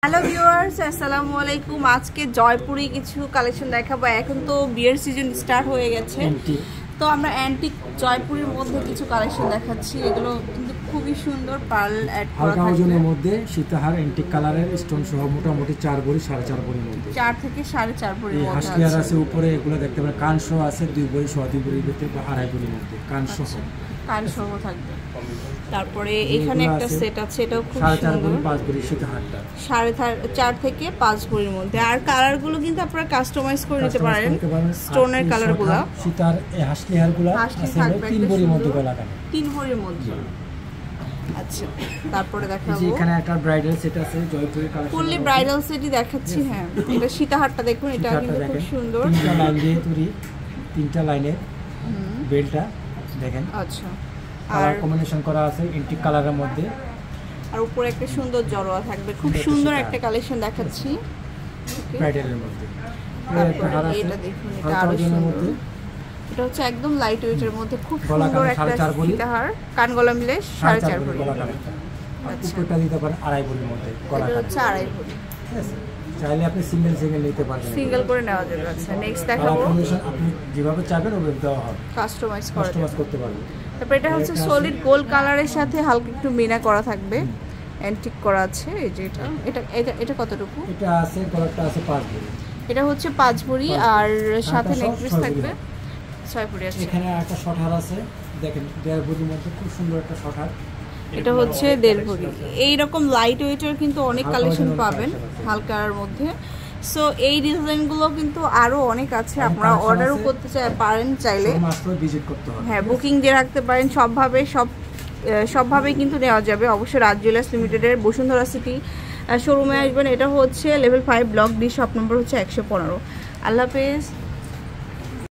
Hello viewers, আসসালামু আলাইকুম। আজকে জয়পুরি কিছু কালেকশন দেখাবো। এখন তো বিয়ের সিজন স্টার্ট হয়ে গেছে, তো আমরা অ্যান্টিক জয়পুরের মধ্যে কিছু কালেকশন দেখাচ্ছি। এগুলো কিন্তু খুবই সুন্দর, পার্ল অ্যাড করা হালকা ওজনের মধ্যে সীতাহার অ্যান্টিক কালারের স্টোন সহ মোটামুটি 4 ভরি 4.5 ভরির মধ্যে, 4 থেকে 4.5 ভরির মধ্যে হাসলিয়ার আছে। উপরে এগুলো দেখতে পারেন কান সহ আছে 2 ভরি 2.5 ভরির ভিতরে বা 2.5 ভরির মধ্যে কান সহ, কান সহ থাকবে। তারপরে এখানে একটা সেট আছে, এটাও খুব সুন্দর, 4.5 ভরি 5 ভরি সীতাহারটা 4.5 থেকে 5 ভরির মধ্যে। আর কালারগুলো কিন্তু আপনারা কাস্টমাইজ করে নিতে পারেন, স্টোনের কালারগুলো। সীতার এই হাসলিহারগুলো আছে 3 ভরির মধ্যে লাগানো, 3 ভরির মধ্যে। আচ্ছা, তারপরে দেখাবো এখানে একটা ব্রাইডাল সেট আছে জয়পুরের কালেকশন, ফুললি ব্রাইডাল সেটই দেখাচ্ছি। হ্যাঁ, এটা সীতাহারটা দেখুন, এটা কিন্তু খুব সুন্দর। 3টা লাইন দিয়ে তৈরি, 3টা লাইনের বেলটা দেখেন। আচ্ছা, আর কম্বিনেশন করা আছে অ্যান্টিক কালারের মধ্যে, আর উপরে একটা সুন্দর জড়োয়া থাকবে। খুব সুন্দর একটা কালেকশন দেখাচ্ছি ব্রাইডালের মধ্যে। এটা দেখুন, এটা আরো সুন্দর। এটা হচ্ছে একদম লাইট ওয়েটের মধ্যে, খুব সুন্দর একটা সীতাহার, কান গলা মিলে 4.5 ভরি। আচ্ছা, উপরটা দিতে পারেন 2.5 ভরির মধ্যে, গলা এটা হচ্ছে 2.5 ভরি। চাইলে আপনি সিঙ্গেল নিতে পারবেন, সিঙ্গেল করে নেওয়া যাবে। আচ্ছা, নেক্সট দেখাবো। আপনি যেভাবে চাইবেন ওভাবে দেওয়া হবে, কাস্টমাইজ করতে পারবেন। তারপর এটা হচ্ছে সলিড গোল্ড কালারের সাথে হালকা একটু মিনা করা থাকবে, অ্যান্টিক করা আছে। এই যে এটা এটা এটা কতটুকু? এটা আছে, গলাটা আছে 5 ভরি। এটা হচ্ছে 5 ভরি, আর সাথে নেকপিস থাকবে 6 ভরি। আছে এখানে একটা শর্টহার আছে, দেখেন 1.5 ভরির মধ্যে খুব সুন্দর একটা শর্টহার। এটা হচ্ছে 1.5 ভরি। এইরকম লাইট ওয়েটের কিন্তু অনেক কালেকশন পাবেন হালকার মধ্যে। সো এই ডিজাইনগুলো কিন্তু আরো অনেক আছে, আপনারা অর্ডারও করতে পারেন চাইলে, মাত্র ভিজিট করতে হবে। হ্যাঁ, বুকিং দিয়ে রাখতে পারেন। সবভাবেই কিন্তু নেওয়া যাবে। অবশ্যই রাজ জুয়েলার্স লিমিটেডের বসুন্ধরা সিটি শোরুমে আসবেন। এটা হচ্ছে level 5 block D, shop number হচ্ছে 115। আল্লাহ হাফেজ।